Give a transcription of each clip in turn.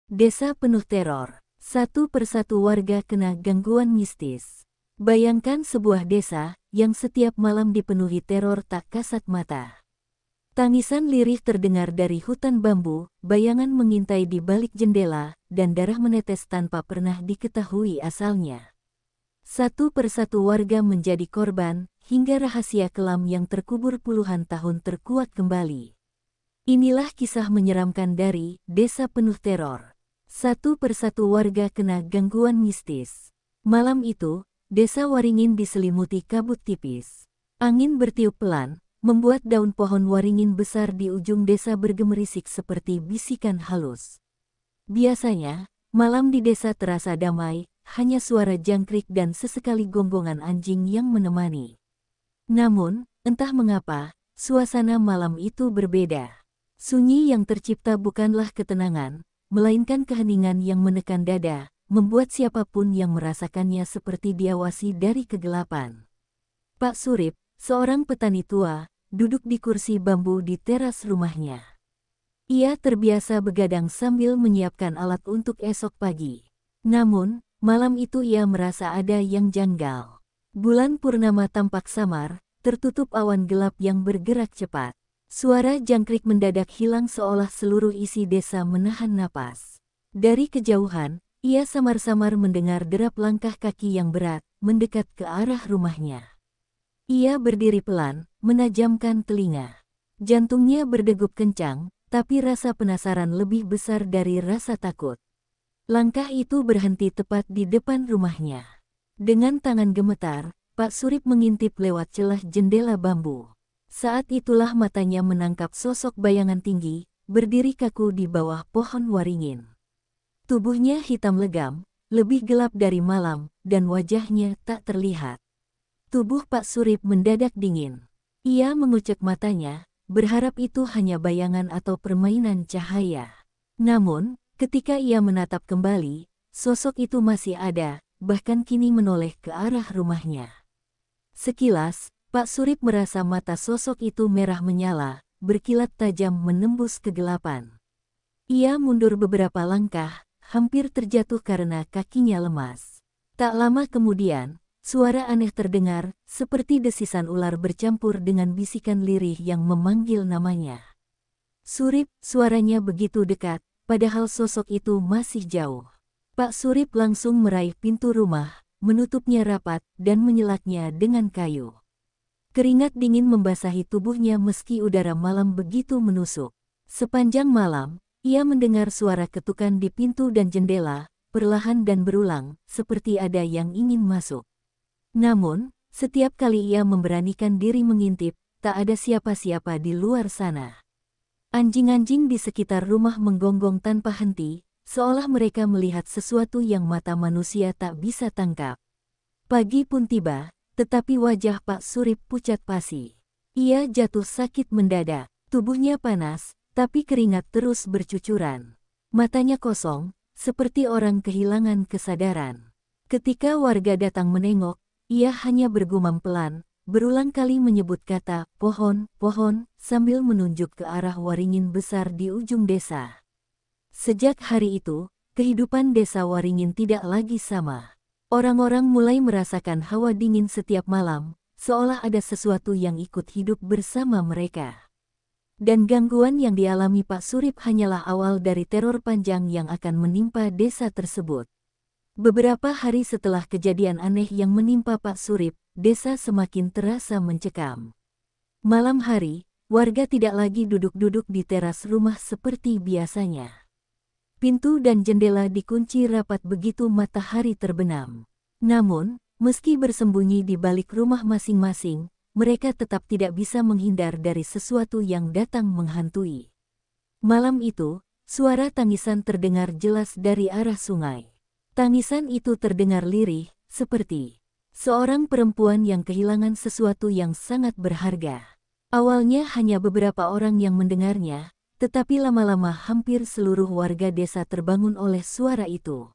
Desa penuh teror. Satu persatu warga kena gangguan mistis. Bayangkan sebuah desa yang setiap malam dipenuhi teror tak kasat mata. Tangisan lirih terdengar dari hutan bambu, bayangan mengintai di balik jendela, dan darah menetes tanpa pernah diketahui asalnya. Satu persatu warga menjadi korban, hingga rahasia kelam yang terkubur puluhan tahun terkuak kembali. Inilah kisah menyeramkan dari Desa Penuh Teror. Satu persatu warga kena gangguan mistis. Malam itu, Desa Waringin diselimuti kabut tipis. Angin bertiup pelan, membuat daun pohon waringin besar di ujung desa bergemerisik seperti bisikan halus. Biasanya, malam di desa terasa damai, hanya suara jangkrik dan sesekali gonggongan anjing yang menemani. Namun, entah mengapa, suasana malam itu berbeda. Sunyi yang tercipta bukanlah ketenangan, melainkan keheningan yang menekan dada, membuat siapapun yang merasakannya seperti diawasi dari kegelapan. Pak Surip, seorang petani tua, duduk di kursi bambu di teras rumahnya. Ia terbiasa begadang sambil menyiapkan alat untuk esok pagi. Namun, malam itu ia merasa ada yang janggal. Bulan purnama tampak samar, tertutup awan gelap yang bergerak cepat. Suara jangkrik mendadak hilang seolah seluruh isi desa menahan napas. Dari kejauhan, ia samar-samar mendengar derap langkah kaki yang berat, mendekat ke arah rumahnya. Ia berdiri pelan, menajamkan telinga. Jantungnya berdegup kencang, tapi rasa penasaran lebih besar dari rasa takut. Langkah itu berhenti tepat di depan rumahnya. Dengan tangan gemetar, Pak Surip mengintip lewat celah jendela bambu. Saat itulah matanya menangkap sosok bayangan tinggi, berdiri kaku di bawah pohon waringin. Tubuhnya hitam legam, lebih gelap dari malam, dan wajahnya tak terlihat. Tubuh Pak Surip mendadak dingin. Ia mengucek matanya, berharap itu hanya bayangan atau permainan cahaya. Namun, ketika ia menatap kembali, sosok itu masih ada, bahkan kini menoleh ke arah rumahnya. Sekilas, Pak Surip merasa mata sosok itu merah menyala, berkilat tajam menembus kegelapan. Ia mundur beberapa langkah, hampir terjatuh karena kakinya lemas. Tak lama kemudian, suara aneh terdengar, seperti desisan ular bercampur dengan bisikan lirih yang memanggil namanya. Surip, suaranya begitu dekat, padahal sosok itu masih jauh. Pak Surip langsung meraih pintu rumah, menutupnya rapat, dan menyelaknya dengan kayu. Keringat dingin membasahi tubuhnya meski udara malam begitu menusuk. Sepanjang malam, ia mendengar suara ketukan di pintu dan jendela, perlahan dan berulang, seperti ada yang ingin masuk. Namun, setiap kali ia memberanikan diri mengintip, tak ada siapa-siapa di luar sana. Anjing-anjing di sekitar rumah menggonggong tanpa henti, seolah mereka melihat sesuatu yang mata manusia tak bisa tangkap. Pagi pun tiba, tetapi wajah Pak Surip pucat pasi. Ia jatuh sakit mendadak, tubuhnya panas, tapi keringat terus bercucuran. Matanya kosong, seperti orang kehilangan kesadaran. Ketika warga datang menengok, ia hanya bergumam pelan, berulang kali menyebut kata pohon, pohon, sambil menunjuk ke arah waringin besar di ujung desa. Sejak hari itu, kehidupan desa Waringin tidak lagi sama. Orang-orang mulai merasakan hawa dingin setiap malam, seolah ada sesuatu yang ikut hidup bersama mereka. Dan gangguan yang dialami Pak Surip hanyalah awal dari teror panjang yang akan menimpa desa tersebut. Beberapa hari setelah kejadian aneh yang menimpa Pak Surip, desa semakin terasa mencekam. Malam hari, warga tidak lagi duduk-duduk di teras rumah seperti biasanya. Pintu dan jendela dikunci rapat begitu matahari terbenam. Namun, meski bersembunyi di balik rumah masing-masing, mereka tetap tidak bisa menghindar dari sesuatu yang datang menghantui. Malam itu, suara tangisan terdengar jelas dari arah sungai. Tangisan itu terdengar lirih, seperti seorang perempuan yang kehilangan sesuatu yang sangat berharga. Awalnya hanya beberapa orang yang mendengarnya, tetapi lama-lama hampir seluruh warga desa terbangun oleh suara itu.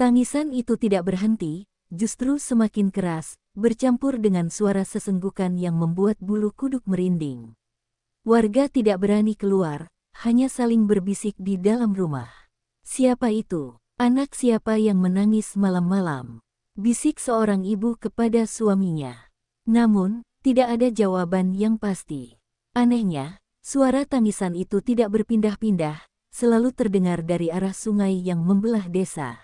Tangisan itu tidak berhenti, justru semakin keras, bercampur dengan suara sesenggukan yang membuat bulu kuduk merinding. Warga tidak berani keluar, hanya saling berbisik di dalam rumah. Siapa itu? Anak siapa yang menangis malam-malam? Bisik seorang ibu kepada suaminya. Namun, tidak ada jawaban yang pasti. Anehnya, suara tangisan itu tidak berpindah-pindah, selalu terdengar dari arah sungai yang membelah desa.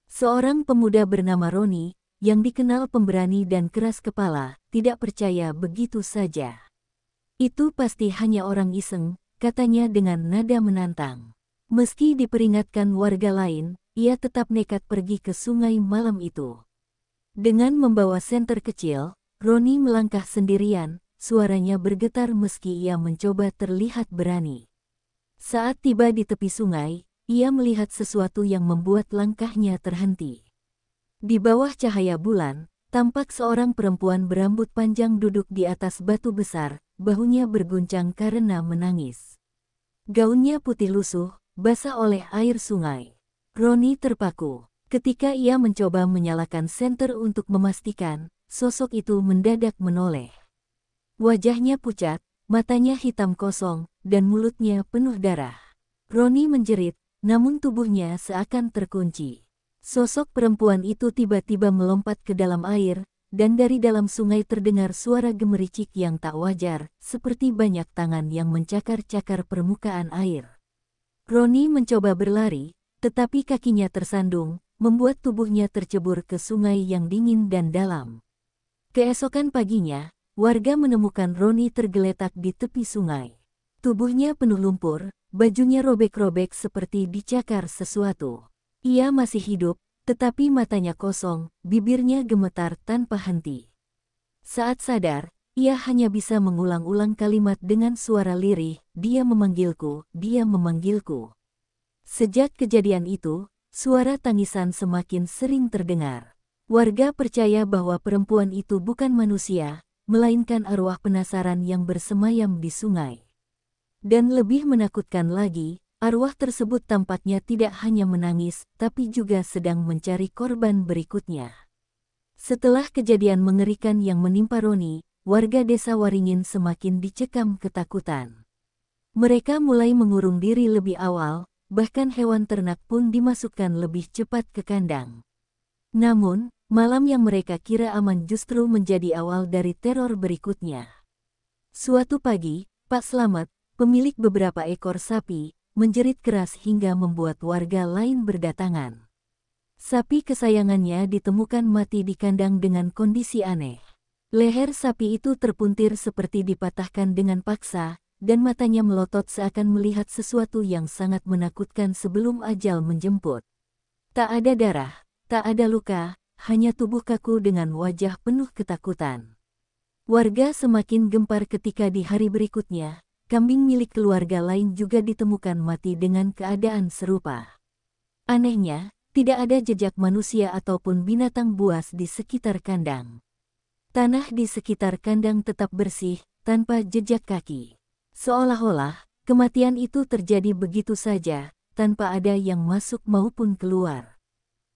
Seorang pemuda bernama Roni, yang dikenal pemberani dan keras kepala, tidak percaya begitu saja. Itu pasti hanya orang iseng, katanya dengan nada menantang. Meski diperingatkan warga lain, ia tetap nekat pergi ke sungai malam itu. Dengan membawa senter kecil, Roni melangkah sendirian, suaranya bergetar meski ia mencoba terlihat berani. Saat tiba di tepi sungai, ia melihat sesuatu yang membuat langkahnya terhenti. Di bawah cahaya bulan, tampak seorang perempuan berambut panjang duduk di atas batu besar, bahunya berguncang karena menangis. Gaunnya putih lusuh, basah oleh air sungai. Roni terpaku. Ketika ia mencoba menyalakan senter untuk memastikan, sosok itu mendadak menoleh. Wajahnya pucat, matanya hitam kosong, dan mulutnya penuh darah. Roni menjerit, namun tubuhnya seakan terkunci. Sosok perempuan itu tiba-tiba melompat ke dalam air, dan dari dalam sungai terdengar suara gemericik yang tak wajar, seperti banyak tangan yang mencakar-cakar permukaan air. Roni mencoba berlari, tetapi kakinya tersandung, membuat tubuhnya tercebur ke sungai yang dingin dan dalam. Keesokan paginya, warga menemukan Roni tergeletak di tepi sungai. Tubuhnya penuh lumpur, bajunya robek-robek seperti dicakar sesuatu. Ia masih hidup, tetapi matanya kosong, bibirnya gemetar tanpa henti. Saat sadar, ia hanya bisa mengulang-ulang kalimat dengan suara lirih, "Dia memanggilku, dia memanggilku." Sejak kejadian itu, suara tangisan semakin sering terdengar. Warga percaya bahwa perempuan itu bukan manusia, melainkan arwah penasaran yang bersemayam di sungai. Dan lebih menakutkan lagi, arwah tersebut tampaknya tidak hanya menangis, tapi juga sedang mencari korban berikutnya. Setelah kejadian mengerikan yang menimpa Roni, warga desa Waringin semakin dicekam ketakutan. Mereka mulai mengurung diri lebih awal, bahkan hewan ternak pun dimasukkan lebih cepat ke kandang. Namun, malam yang mereka kira aman justru menjadi awal dari teror berikutnya. Suatu pagi, Pak Slamet, pemilik beberapa ekor sapi, menjerit keras hingga membuat warga lain berdatangan. Sapi kesayangannya ditemukan mati di kandang dengan kondisi aneh. Leher sapi itu terpuntir seperti dipatahkan dengan paksa, dan matanya melotot seakan melihat sesuatu yang sangat menakutkan sebelum ajal menjemput. Tak ada darah, tak ada luka, hanya tubuh kaku dengan wajah penuh ketakutan. Warga semakin gempar ketika di hari berikutnya, kambing milik keluarga lain juga ditemukan mati dengan keadaan serupa. Anehnya, tidak ada jejak manusia ataupun binatang buas di sekitar kandang. Tanah di sekitar kandang tetap bersih, tanpa jejak kaki. Seolah-olah, kematian itu terjadi begitu saja, tanpa ada yang masuk maupun keluar.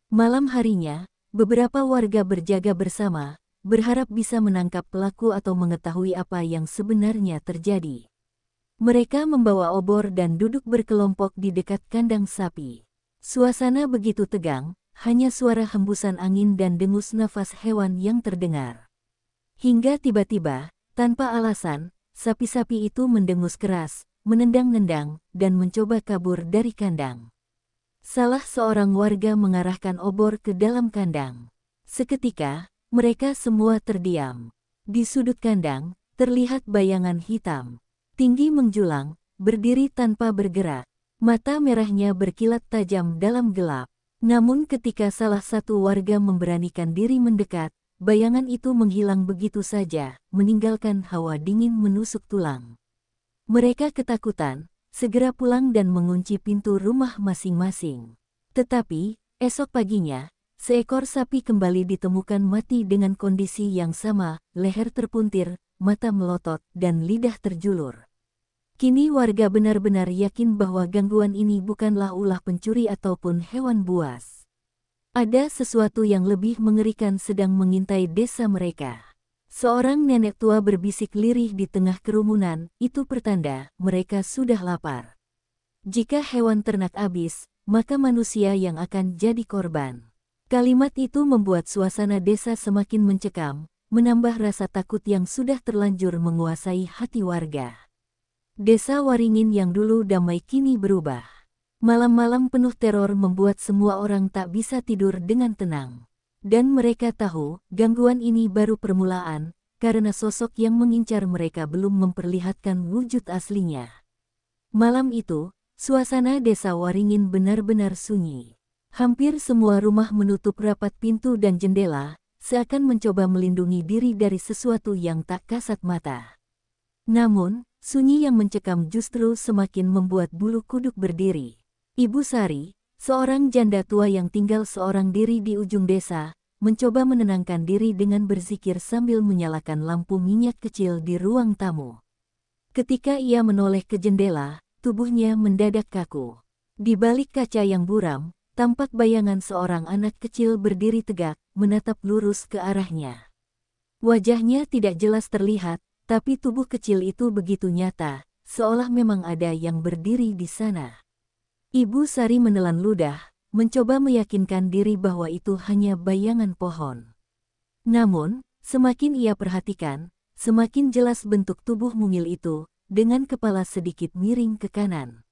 Malam harinya, beberapa warga berjaga bersama, berharap bisa menangkap pelaku atau mengetahui apa yang sebenarnya terjadi. Mereka membawa obor dan duduk berkelompok di dekat kandang sapi. Suasana begitu tegang, hanya suara hembusan angin dan dengus nafas hewan yang terdengar. Hingga tiba-tiba, tanpa alasan, sapi-sapi itu mendengus keras, menendang-nendang, dan mencoba kabur dari kandang. Salah seorang warga mengarahkan obor ke dalam kandang. Seketika, mereka semua terdiam. Di sudut kandang, terlihat bayangan hitam. Tinggi menjulang, berdiri tanpa bergerak. Mata merahnya berkilat tajam dalam gelap. Namun ketika salah satu warga memberanikan diri mendekat, bayangan itu menghilang begitu saja, meninggalkan hawa dingin menusuk tulang. Mereka ketakutan, segera pulang dan mengunci pintu rumah masing-masing. Tetapi, esok paginya, seekor sapi kembali ditemukan mati dengan kondisi yang sama, leher terpuntir, mata melotot, dan lidah terjulur. Kini warga benar-benar yakin bahwa gangguan ini bukanlah ulah pencuri ataupun hewan buas. Ada sesuatu yang lebih mengerikan sedang mengintai desa mereka. Seorang nenek tua berbisik lirih di tengah kerumunan, itu pertanda mereka sudah lapar. Jika hewan ternak habis, maka manusia yang akan jadi korban. Kalimat itu membuat suasana desa semakin mencekam, menambah rasa takut yang sudah terlanjur menguasai hati warga. Desa Waringin yang dulu damai kini berubah. Malam-malam penuh teror membuat semua orang tak bisa tidur dengan tenang. Dan mereka tahu, gangguan ini baru permulaan, karena sosok yang mengincar mereka belum memperlihatkan wujud aslinya. Malam itu, suasana desa Waringin benar-benar sunyi. Hampir semua rumah menutup rapat pintu dan jendela, seakan mencoba melindungi diri dari sesuatu yang tak kasat mata. Namun, sunyi yang mencekam justru semakin membuat bulu kuduk berdiri. Ibu Sari, seorang janda tua yang tinggal seorang diri di ujung desa, mencoba menenangkan diri dengan berzikir sambil menyalakan lampu minyak kecil di ruang tamu. Ketika ia menoleh ke jendela, tubuhnya mendadak kaku. Di balik kaca yang buram, tampak bayangan seorang anak kecil berdiri tegak, menatap lurus ke arahnya. Wajahnya tidak jelas terlihat, tapi tubuh kecil itu begitu nyata, seolah memang ada yang berdiri di sana. Ibu Sari menelan ludah, mencoba meyakinkan diri bahwa itu hanya bayangan pohon. Namun, semakin ia perhatikan, semakin jelas bentuk tubuh mungil itu, dengan kepala sedikit miring ke kanan.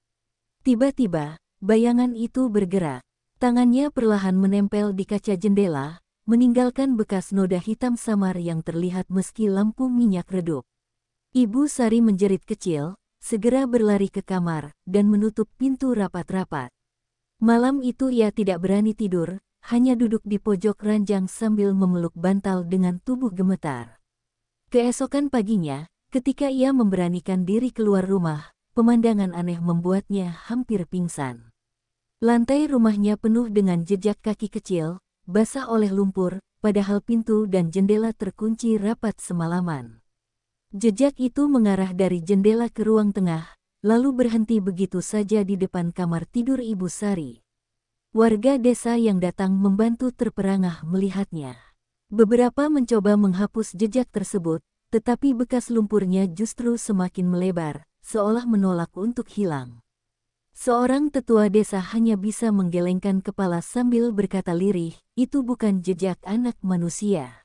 Tiba-tiba, bayangan itu bergerak. Tangannya perlahan menempel di kaca jendela, meninggalkan bekas noda hitam samar yang terlihat meski lampu minyak redup. Ibu Sari menjerit kecil, segera berlari ke kamar, dan menutup pintu rapat-rapat. Malam itu ia tidak berani tidur, hanya duduk di pojok ranjang sambil memeluk bantal dengan tubuh gemetar. Keesokan paginya, ketika ia memberanikan diri keluar rumah, pemandangan aneh membuatnya hampir pingsan. Lantai rumahnya penuh dengan jejak kaki kecil, basah oleh lumpur, padahal pintu dan jendela terkunci rapat semalaman. Jejak itu mengarah dari jendela ke ruang tengah, lalu berhenti begitu saja di depan kamar tidur Ibu Sari. Warga desa yang datang membantu terperangah melihatnya. Beberapa mencoba menghapus jejak tersebut, tetapi bekas lumpurnya justru semakin melebar, seolah menolak untuk hilang. Seorang tetua desa hanya bisa menggelengkan kepala sambil berkata lirih, itu bukan jejak anak manusia.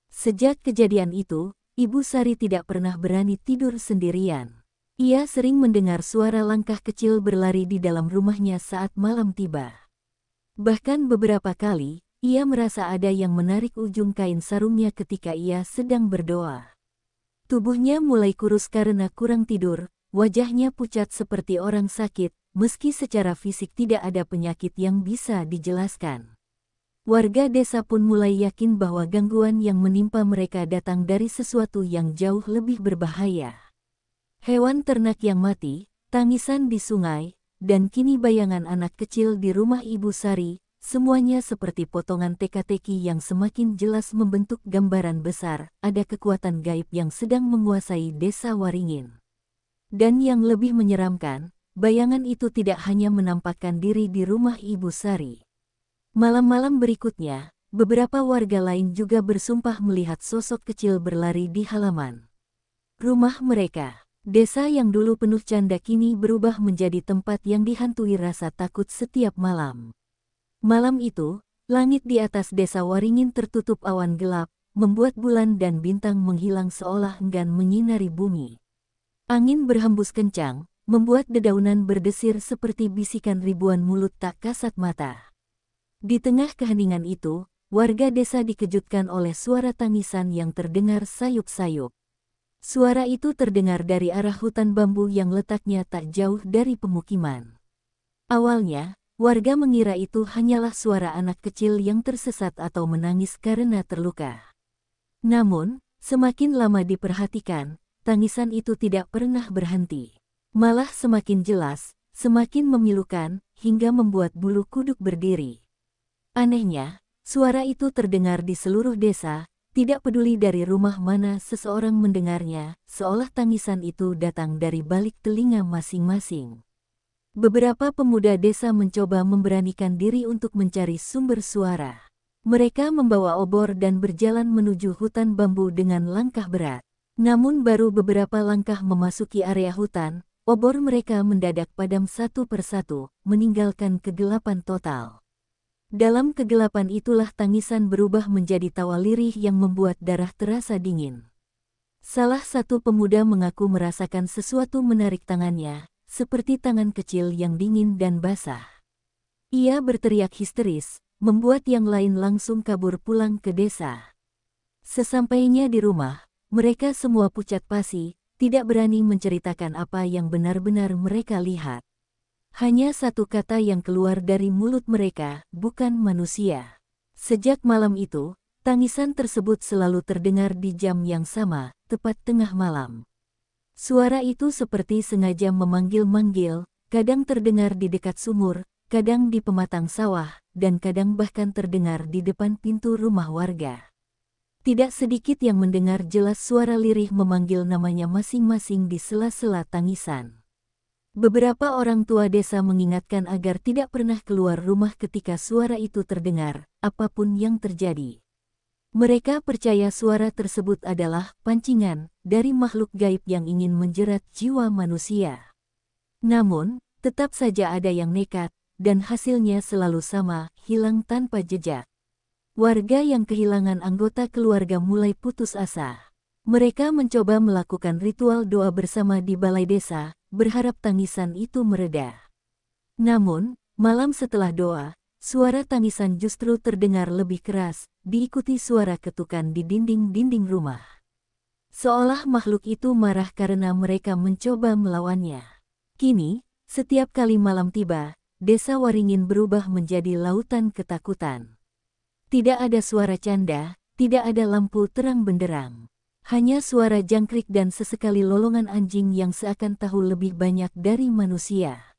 Sejak kejadian itu, Ibu Sari tidak pernah berani tidur sendirian. Ia sering mendengar suara langkah kecil berlari di dalam rumahnya saat malam tiba. Bahkan beberapa kali, ia merasa ada yang menarik ujung kain sarungnya ketika ia sedang berdoa. Tubuhnya mulai kurus karena kurang tidur, wajahnya pucat seperti orang sakit, meski secara fisik tidak ada penyakit yang bisa dijelaskan. Warga desa pun mulai yakin bahwa gangguan yang menimpa mereka datang dari sesuatu yang jauh lebih berbahaya. Hewan ternak yang mati, tangisan di sungai, dan kini bayangan anak kecil di rumah Ibu Sari, semuanya seperti potongan teka-teki yang semakin jelas membentuk gambaran besar, ada kekuatan gaib yang sedang menguasai desa Waringin. Dan yang lebih menyeramkan, bayangan itu tidak hanya menampakkan diri di rumah Ibu Sari. Malam-malam berikutnya, beberapa warga lain juga bersumpah melihat sosok kecil berlari di halaman rumah mereka. Desa yang dulu penuh canda kini berubah menjadi tempat yang dihantui rasa takut setiap malam. Malam itu, langit di atas desa Waringin tertutup awan gelap, membuat bulan dan bintang menghilang seolah enggan menyinari bumi. Angin berhembus kencang, membuat dedaunan berdesir seperti bisikan ribuan mulut tak kasat mata. Di tengah keheningan itu, warga desa dikejutkan oleh suara tangisan yang terdengar sayup-sayup. Suara itu terdengar dari arah hutan bambu yang letaknya tak jauh dari pemukiman. Awalnya, warga mengira itu hanyalah suara anak kecil yang tersesat atau menangis karena terluka. Namun, semakin lama diperhatikan, tangisan itu tidak pernah berhenti. Malah semakin jelas, semakin memilukan, hingga membuat bulu kuduk berdiri. Anehnya, suara itu terdengar di seluruh desa, tidak peduli dari rumah mana seseorang mendengarnya, seolah tangisan itu datang dari balik telinga masing-masing. Beberapa pemuda desa mencoba memberanikan diri untuk mencari sumber suara. Mereka membawa obor dan berjalan menuju hutan bambu dengan langkah berat. Namun baru beberapa langkah memasuki area hutan, obor mereka mendadak padam satu persatu, meninggalkan kegelapan total. Dalam kegelapan itulah tangisan berubah menjadi tawa lirih yang membuat darah terasa dingin. Salah satu pemuda mengaku merasakan sesuatu menarik tangannya, seperti tangan kecil yang dingin dan basah. Ia berteriak histeris, membuat yang lain langsung kabur pulang ke desa. Sesampainya di rumah, mereka semua pucat pasi, tidak berani menceritakan apa yang benar-benar mereka lihat. Hanya satu kata yang keluar dari mulut mereka, bukan manusia. Sejak malam itu, tangisan tersebut selalu terdengar di jam yang sama, tepat tengah malam. Suara itu seperti sengaja memanggil-manggil, kadang terdengar di dekat sumur, kadang di pematang sawah, dan kadang bahkan terdengar di depan pintu rumah warga. Tidak sedikit yang mendengar jelas suara lirih memanggil namanya masing-masing di sela-sela tangisan. Beberapa orang tua desa mengingatkan agar tidak pernah keluar rumah ketika suara itu terdengar, apapun yang terjadi. Mereka percaya suara tersebut adalah pancingan dari makhluk gaib yang ingin menjerat jiwa manusia. Namun, tetap saja ada yang nekat, dan hasilnya selalu sama, hilang tanpa jejak. Warga yang kehilangan anggota keluarga mulai putus asa. Mereka mencoba melakukan ritual doa bersama di balai desa, berharap tangisan itu mereda. Namun, malam setelah doa, suara tangisan justru terdengar lebih keras, diikuti suara ketukan di dinding-dinding rumah. Seolah makhluk itu marah karena mereka mencoba melawannya. Kini, setiap kali malam tiba, desa Waringin berubah menjadi lautan ketakutan. Tidak ada suara canda, tidak ada lampu terang benderang. Hanya suara jangkrik dan sesekali lolongan anjing yang seakan tahu lebih banyak dari manusia.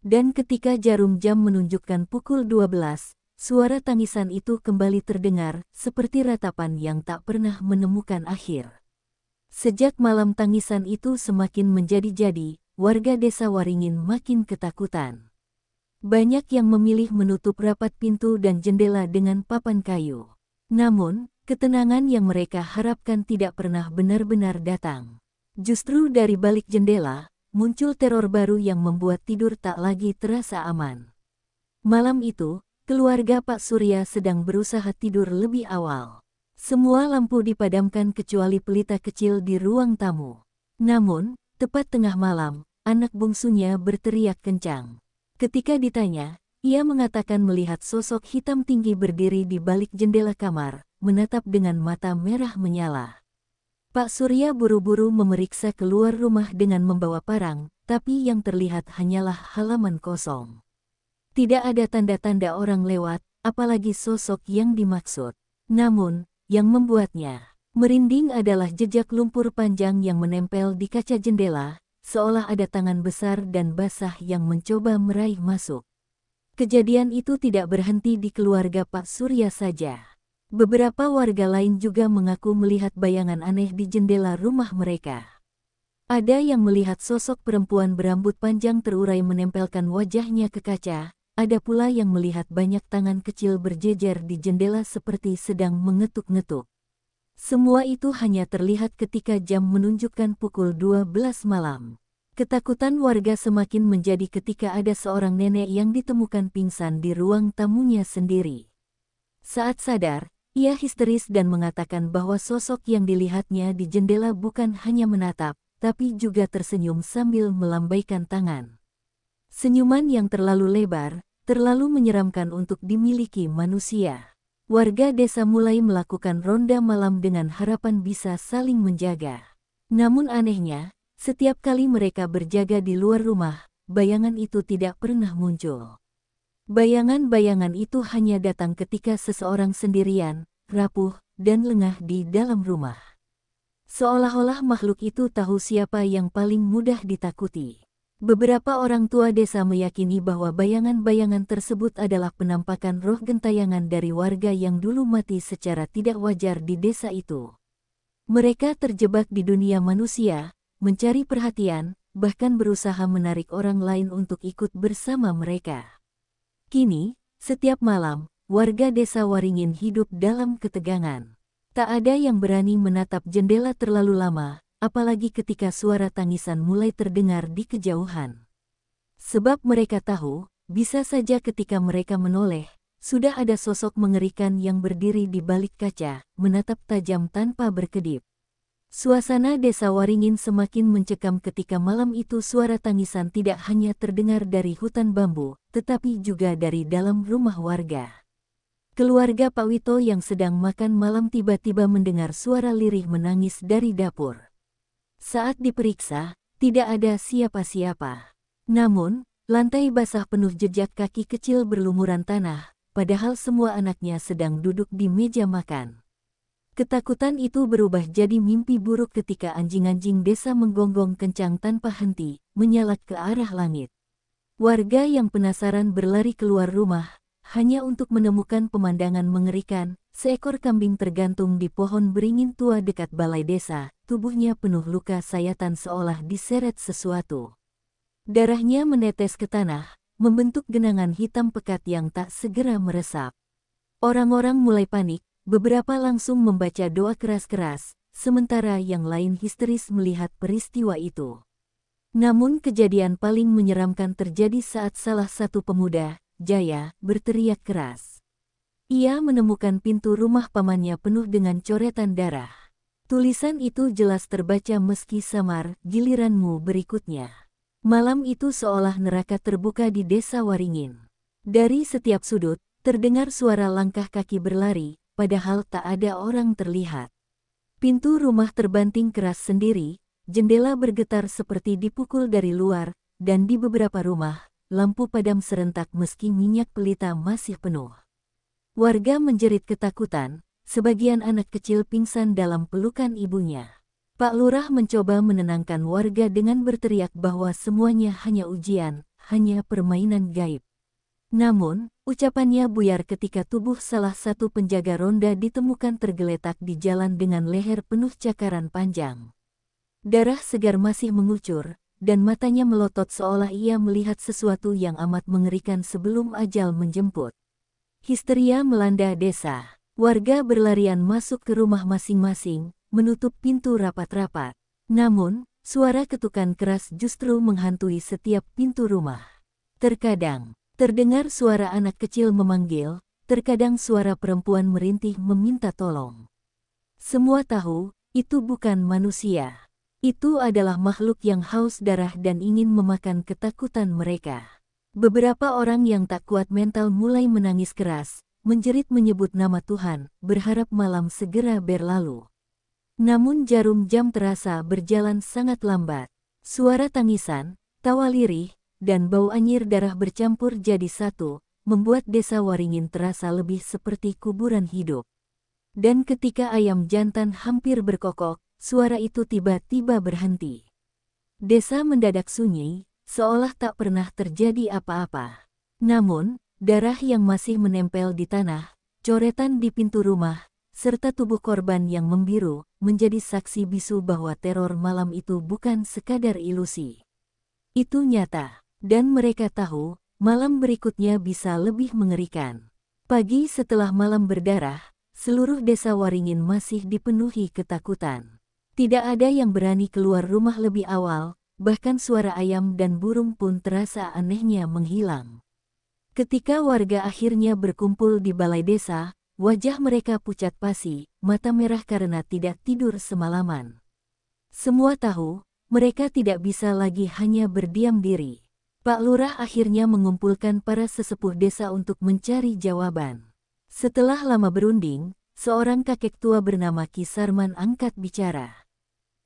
Dan ketika jarum jam menunjukkan pukul 12, suara tangisan itu kembali terdengar, seperti ratapan yang tak pernah menemukan akhir. Sejak malam tangisan itu semakin menjadi-jadi, warga desa Waringin makin ketakutan. Banyak yang memilih menutup rapat pintu dan jendela dengan papan kayu. Namun, ketenangan yang mereka harapkan tidak pernah benar-benar datang. Justru dari balik jendela, muncul teror baru yang membuat tidur tak lagi terasa aman. Malam itu, keluarga Pak Surya sedang berusaha tidur lebih awal. Semua lampu dipadamkan kecuali pelita kecil di ruang tamu. Namun, tepat tengah malam, anak bungsunya berteriak kencang. Ketika ditanya, ia mengatakan melihat sosok hitam tinggi berdiri di balik jendela kamar, menatap dengan mata merah menyala. Pak Surya buru-buru memeriksa keluar rumah dengan membawa parang, tapi yang terlihat hanyalah halaman kosong. Tidak ada tanda-tanda orang lewat, apalagi sosok yang dimaksud. Namun, yang membuatnya merinding adalah jejak lumpur panjang yang menempel di kaca jendela, seolah ada tangan besar dan basah yang mencoba meraih masuk. Kejadian itu tidak berhenti di keluarga Pak Surya saja. Beberapa warga lain juga mengaku melihat bayangan aneh di jendela rumah mereka. Ada yang melihat sosok perempuan berambut panjang terurai menempelkan wajahnya ke kaca, ada pula yang melihat banyak tangan kecil berjejer di jendela seperti sedang mengetuk-ngetuk. Semua itu hanya terlihat ketika jam menunjukkan pukul 12 malam. Ketakutan warga semakin menjadi ketika ada seorang nenek yang ditemukan pingsan di ruang tamunya sendiri. Saat sadar, ia histeris dan mengatakan bahwa sosok yang dilihatnya di jendela bukan hanya menatap, tapi juga tersenyum sambil melambaikan tangan. Senyuman yang terlalu lebar, terlalu menyeramkan untuk dimiliki manusia. Warga desa mulai melakukan ronda malam dengan harapan bisa saling menjaga. Namun anehnya, setiap kali mereka berjaga di luar rumah, bayangan itu tidak pernah muncul. Bayangan-bayangan itu hanya datang ketika seseorang sendirian, rapuh, dan lengah di dalam rumah. Seolah-olah makhluk itu tahu siapa yang paling mudah ditakuti. Beberapa orang tua desa meyakini bahwa bayangan-bayangan tersebut adalah penampakan roh gentayangan dari warga yang dulu mati secara tidak wajar di desa itu. Mereka terjebak di dunia manusia, mencari perhatian, bahkan berusaha menarik orang lain untuk ikut bersama mereka. Kini, setiap malam, warga desa Waringin hidup dalam ketegangan. Tak ada yang berani menatap jendela terlalu lama, apalagi ketika suara tangisan mulai terdengar di kejauhan. Sebab mereka tahu, bisa saja ketika mereka menoleh, sudah ada sosok mengerikan yang berdiri di balik kaca, menatap tajam tanpa berkedip. Suasana desa Waringin semakin mencekam ketika malam itu suara tangisan tidak hanya terdengar dari hutan bambu, tetapi juga dari dalam rumah warga. Keluarga Pak Wito yang sedang makan malam tiba-tiba mendengar suara lirih menangis dari dapur. Saat diperiksa, tidak ada siapa-siapa. Namun, lantai basah penuh jejak kaki kecil berlumuran tanah, padahal semua anaknya sedang duduk di meja makan. Ketakutan itu berubah jadi mimpi buruk ketika anjing-anjing desa menggonggong kencang tanpa henti, menyalak ke arah langit. Warga yang penasaran berlari keluar rumah, hanya untuk menemukan pemandangan mengerikan. Seekor kambing tergantung di pohon beringin tua dekat balai desa, tubuhnya penuh luka sayatan seolah diseret sesuatu. Darahnya menetes ke tanah, membentuk genangan hitam pekat yang tak segera meresap. Orang-orang mulai panik. Beberapa langsung membaca doa keras-keras, sementara yang lain histeris melihat peristiwa itu. Namun kejadian paling menyeramkan terjadi saat salah satu pemuda, Jaya, berteriak keras. Ia menemukan pintu rumah pamannya penuh dengan coretan darah. Tulisan itu jelas terbaca meski samar, giliranmu berikutnya. Malam itu seolah neraka terbuka di desa Waringin. Dari setiap sudut, terdengar suara langkah kaki berlari, padahal tak ada orang terlihat. Pintu rumah terbanting keras sendiri, jendela bergetar seperti dipukul dari luar, dan di beberapa rumah, lampu padam serentak meski minyak pelita masih penuh. Warga menjerit ketakutan, sebagian anak kecil pingsan dalam pelukan ibunya. Pak Lurah mencoba menenangkan warga dengan berteriak bahwa semuanya hanya ujian, hanya permainan gaib. Namun, ucapannya buyar ketika tubuh salah satu penjaga ronda ditemukan tergeletak di jalan dengan leher penuh cakaran panjang. Darah segar masih mengucur, dan matanya melotot seolah ia melihat sesuatu yang amat mengerikan sebelum ajal menjemput. Histeria melanda desa. Warga berlarian masuk ke rumah masing-masing, menutup pintu rapat-rapat. Namun, suara ketukan keras justru menghantui setiap pintu rumah. Terkadang, terdengar suara anak kecil memanggil, terkadang suara perempuan merintih meminta tolong. Semua tahu, itu bukan manusia. Itu adalah makhluk yang haus darah dan ingin memakan ketakutan mereka. Beberapa orang yang tak kuat mental mulai menangis keras, menjerit menyebut nama Tuhan, berharap malam segera berlalu. Namun jarum jam terasa berjalan sangat lambat. Suara tangisan, tawa lirih, dan bau anyir darah bercampur jadi satu, membuat desa Waringin terasa lebih seperti kuburan hidup. Dan ketika ayam jantan hampir berkokok, suara itu tiba-tiba berhenti. Desa mendadak sunyi, seolah tak pernah terjadi apa-apa. Namun, darah yang masih menempel di tanah, coretan di pintu rumah, serta tubuh korban yang membiru, menjadi saksi bisu bahwa teror malam itu bukan sekadar ilusi. Itu nyata. Dan mereka tahu, malam berikutnya bisa lebih mengerikan. Pagi setelah malam berdarah, seluruh desa Waringin masih dipenuhi ketakutan. Tidak ada yang berani keluar rumah lebih awal, bahkan suara ayam dan burung pun terasa anehnya menghilang. Ketika warga akhirnya berkumpul di balai desa, wajah mereka pucat pasi, mata merah karena tidak tidur semalaman. Semua tahu, mereka tidak bisa lagi hanya berdiam diri. Pak Lurah akhirnya mengumpulkan para sesepuh desa untuk mencari jawaban. Setelah lama berunding, seorang kakek tua bernama Ki Sarman angkat bicara.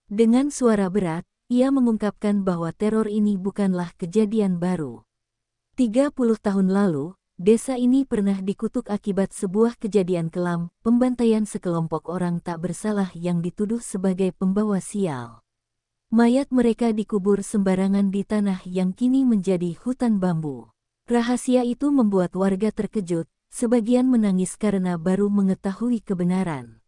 Dengan suara berat, ia mengungkapkan bahwa teror ini bukanlah kejadian baru. 30 tahun lalu, desa ini pernah dikutuk akibat sebuah kejadian kelam, pembantaian sekelompok orang tak bersalah yang dituduh sebagai pembawa sial. Mayat mereka dikubur sembarangan di tanah yang kini menjadi hutan bambu. Rahasia itu membuat warga terkejut, sebagian menangis karena baru mengetahui kebenaran.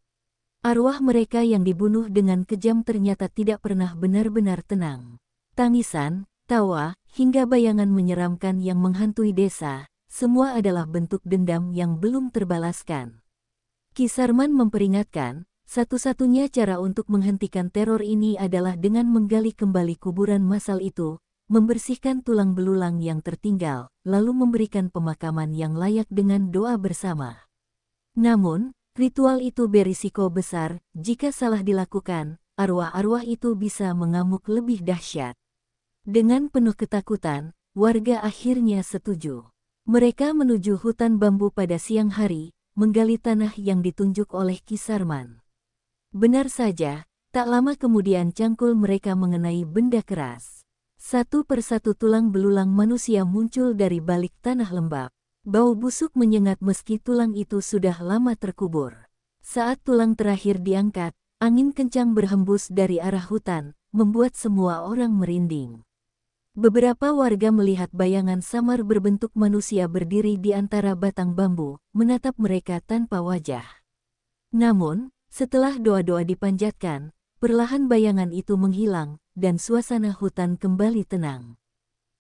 Arwah mereka yang dibunuh dengan kejam ternyata tidak pernah benar-benar tenang. Tangisan, tawa, hingga bayangan menyeramkan yang menghantui desa, semua adalah bentuk dendam yang belum terbalaskan. Ki Sarman memperingatkan, Satu-satunya cara untuk menghentikan teror ini adalah dengan menggali kembali kuburan massal itu, membersihkan tulang belulang yang tertinggal, lalu memberikan pemakaman yang layak dengan doa bersama. Namun, ritual itu berisiko besar. Jika salah dilakukan, arwah-arwah itu bisa mengamuk lebih dahsyat. Dengan penuh ketakutan, warga akhirnya setuju. Mereka menuju hutan bambu pada siang hari, menggali tanah yang ditunjuk oleh Ki Sarman. Benar saja, tak lama kemudian cangkul mereka mengenai benda keras. Satu persatu tulang belulang manusia muncul dari balik tanah lembab. Bau busuk menyengat meski tulang itu sudah lama terkubur. Saat tulang terakhir diangkat, angin kencang berhembus dari arah hutan, membuat semua orang merinding. Beberapa warga melihat bayangan samar berbentuk manusia berdiri di antara batang bambu, menatap mereka tanpa wajah. Namun, setelah doa-doa dipanjatkan, perlahan bayangan itu menghilang, dan suasana hutan kembali tenang.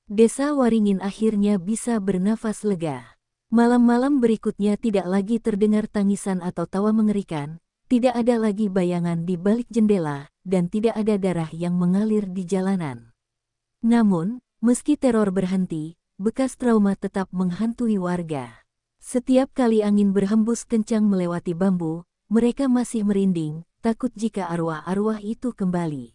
Desa Waringin akhirnya bisa bernafas lega. Malam-malam berikutnya tidak lagi terdengar tangisan atau tawa mengerikan, tidak ada lagi bayangan di balik jendela, dan tidak ada darah yang mengalir di jalanan. Namun, meski teror berhenti, bekas trauma tetap menghantui warga. Setiap kali angin berhembus kencang melewati bambu, mereka masih merinding, takut jika arwah-arwah itu kembali.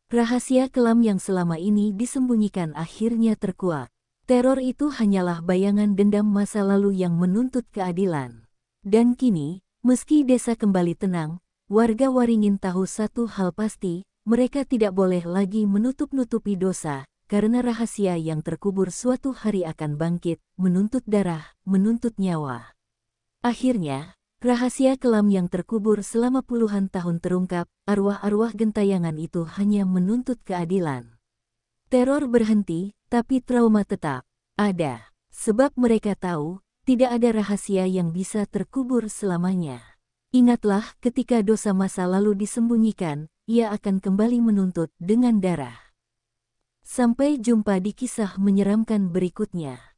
Rahasia kelam yang selama ini disembunyikan akhirnya terkuak. Teror itu hanyalah bayangan dendam masa lalu yang menuntut keadilan. Dan kini, meski desa kembali tenang, warga Waringin tahu satu hal pasti, mereka tidak boleh lagi menutup-nutupi dosa, karena rahasia yang terkubur suatu hari akan bangkit, menuntut darah, menuntut nyawa. Akhirnya, rahasia kelam yang terkubur selama puluhan tahun terungkap, arwah-arwah gentayangan itu hanya menuntut keadilan. Teror berhenti, tapi trauma tetap ada. Sebab mereka tahu, tidak ada rahasia yang bisa terkubur selamanya. Ingatlah ketika dosa masa lalu disembunyikan, ia akan kembali menuntut dengan darah. Sampai jumpa di kisah menyeramkan berikutnya.